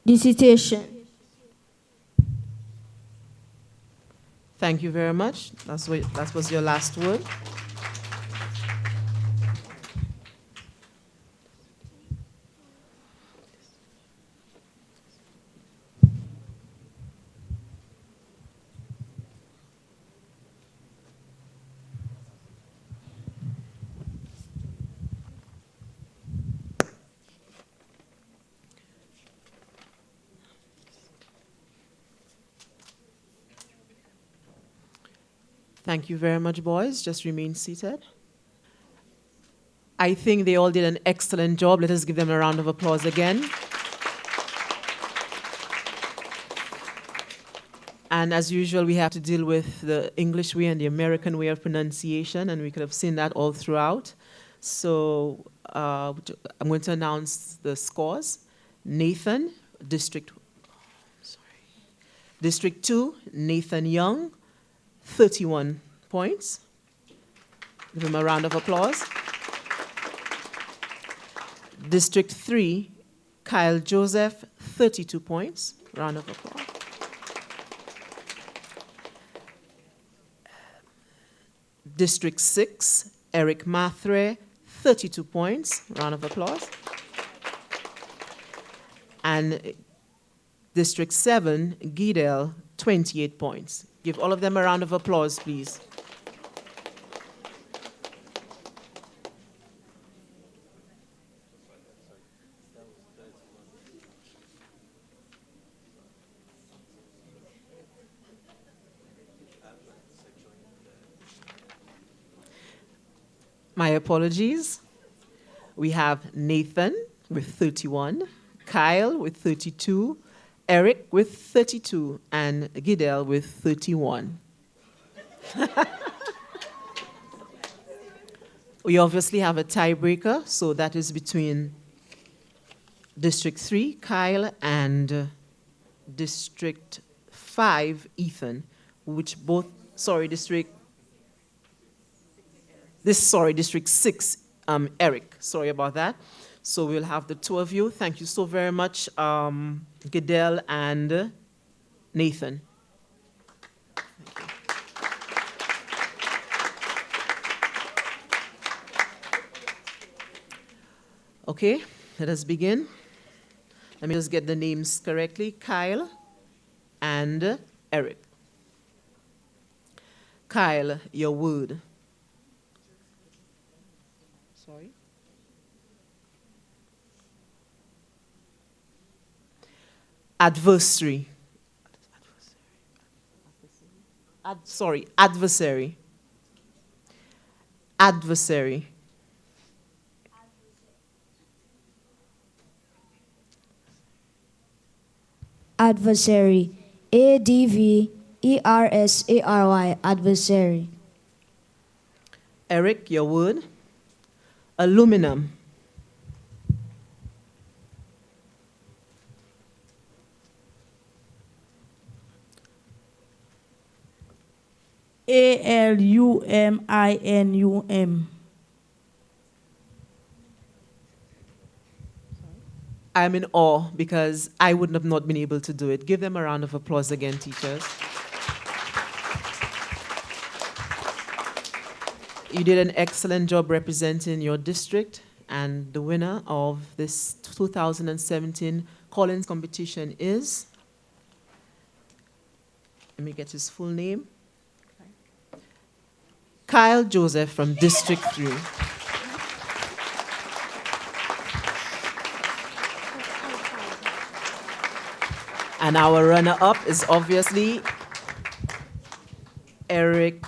Dissertation. Thank you very much. That was your last word. Thank you very much, boys. Just remain seated. I think they all did an excellent job. Let us give them a round of applause again. And as usual, we have to deal with the English way and the American way of pronunciation, and we could have seen that all throughout. So I'm going to announce the scores. Nathan, District 2, Nathan Young, 31 points. Give him a round of applause. District 3, Kyle Joseph, 32 points. Round of applause. District 6, Eric Mathre, 32 points. Round of applause. And District 7, Gidel, 28 points. Give all of them a round of applause, please. My apologies. We have Nathan with 31, Kyle with 32, Eric with 32, and Gidel with 31. We obviously have a tiebreaker, so that is between District 3, Kyle, and District 5, Ethan, which both, District 6, Eric. Sorry about that. So we'll have the two of you. Thank you so very much, Gidel and Nathan. Okay, let us begin. Let me just get the names correctly. Kyle and Eric. Kyle, your word. Sorry. Adversary. Adversary. Adversary. Adversary. ADVERSARY. Adversary. Eric, your word. Aluminum. ALUMINUM. I'm in awe because I wouldn't have not been able to do it. Give them a round of applause again, teachers. You did an excellent job representing your district, and the winner of this 2017 Collins competition is, let me get his full name, Kyle Joseph from District 3. And our runner-up is obviously Eric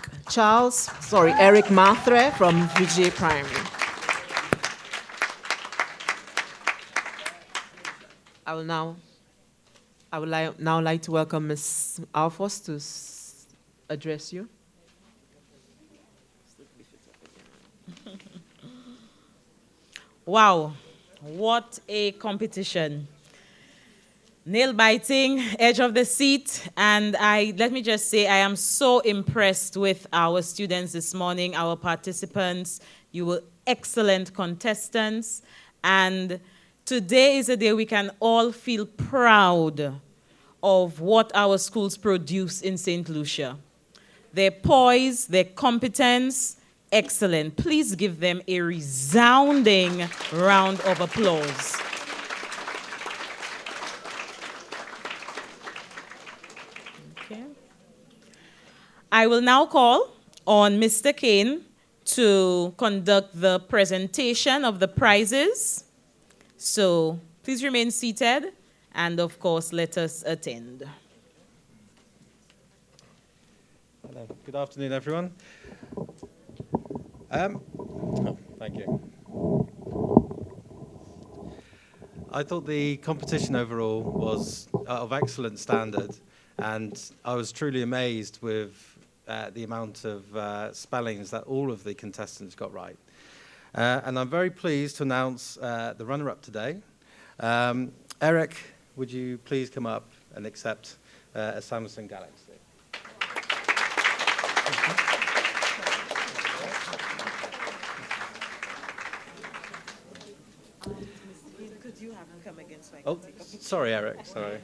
Mathre from Vijay Primary. I would now like to welcome Ms. Alphonse to address you. Wow, what a competition. Nail-biting, edge of the seat, and let me just say, I am so impressed with our students this morning, our participants. You were excellent contestants, and today is a day we can all feel proud of what our schools produce in St. Lucia. Their poise, their competence, excellent. Please give them a resounding round of applause. I will now call on Mr. Kane to conduct the presentation of the prizes. So please remain seated, and of course, let us attend. Hello. Good afternoon, everyone. Thank you. I thought the competition overall was of excellent standard, and I was truly amazed with the amount of spellings that all of the contestants got right. And I'm very pleased to announce the runner-up today. Eric, would you please come up and accept a Samsung Galaxy? Could you have him come again so I can Oh, sorry, Eric, sorry.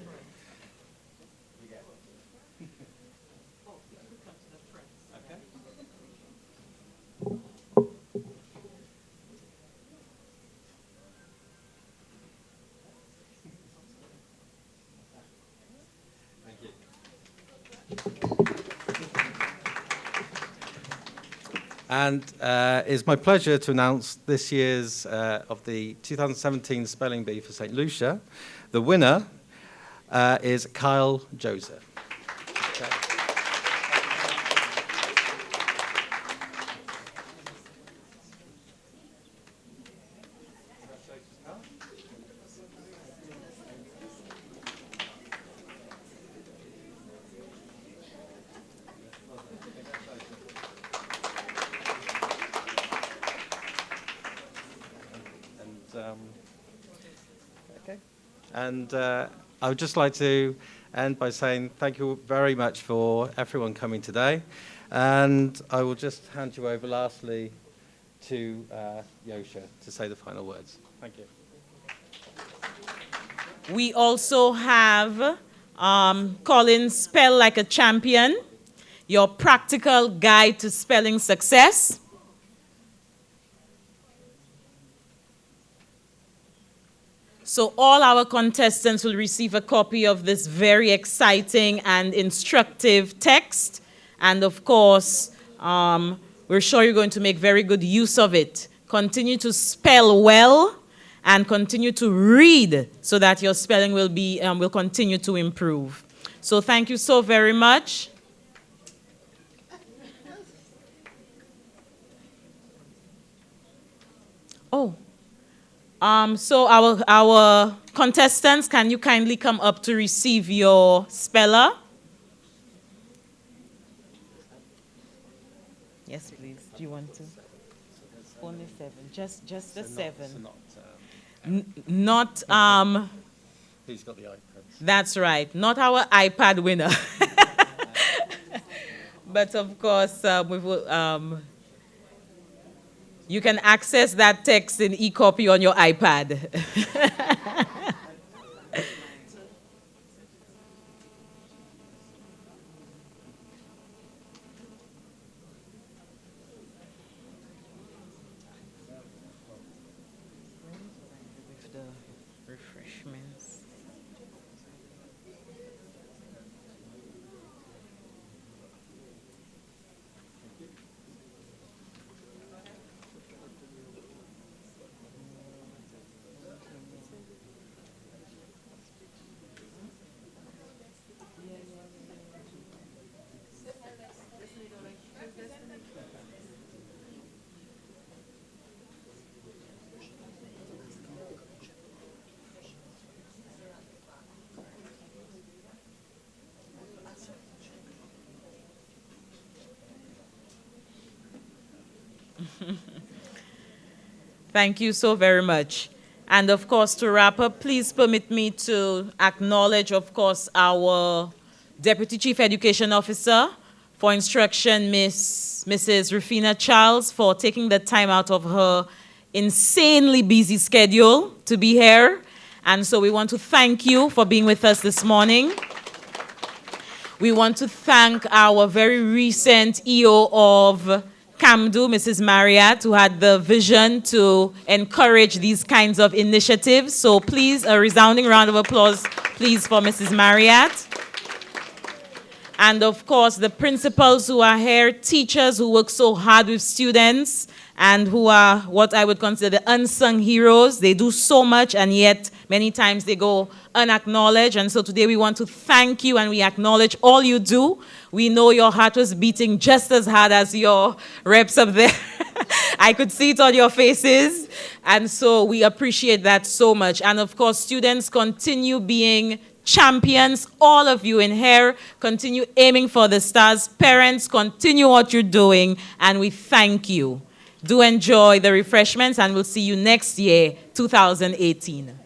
And it's my pleasure to announce this year's of the 2017 Spelling Bee for St. Lucia. The winner is Kyle Joseph. Okay. And I would just like to end by saying thank you very much for everyone coming today. And I will just hand you over lastly to Yosha to say the final words. Thank you. We also have Collins Spell Like a Champion, your practical guide to spelling success. So all our contestants will receive a copy of this very exciting and instructive text. And of course, we're sure you're going to make very good use of it. Continue to spell well and continue to read so that your spelling will continue to improve. So thank you so very much. Oh. So our contestants, can you kindly come up to receive your speller? Yes, please. Do you want to? Only 7. Just the 7. Not Who's got the iPad? That's right. Not our iPad winner. But of course, we will. You can access that text in e-copy on your iPad. With the refreshments. Thank you so very much. And of course, to wrap up, please permit me to acknowledge, of course, our Deputy Chief Education Officer for Instruction, Mrs. Rufina Charles, for taking the time out of her insanely busy schedule to be here. And so we want to thank you for being with us this morning. We want to thank our very recent EO of CAMDU, Mrs. Marriott, who had the vision to encourage these kinds of initiatives. So please, a resounding round of applause, please, for Mrs. Marriott. And of course, the principals who are here, teachers who work so hard with students, and who are what I would consider the unsung heroes. They do so much, and yet many times they go unacknowledged. And so today we want to thank you, and we acknowledge all you do. We know your heart was beating just as hard as your reps up there. I could see it on your faces. And so we appreciate that so much. And of course, students, continue being champions. All of you in here, continue aiming for the stars. Parents, continue what you're doing, and we thank you. Do enjoy the refreshments, and we'll see you next year, 2018.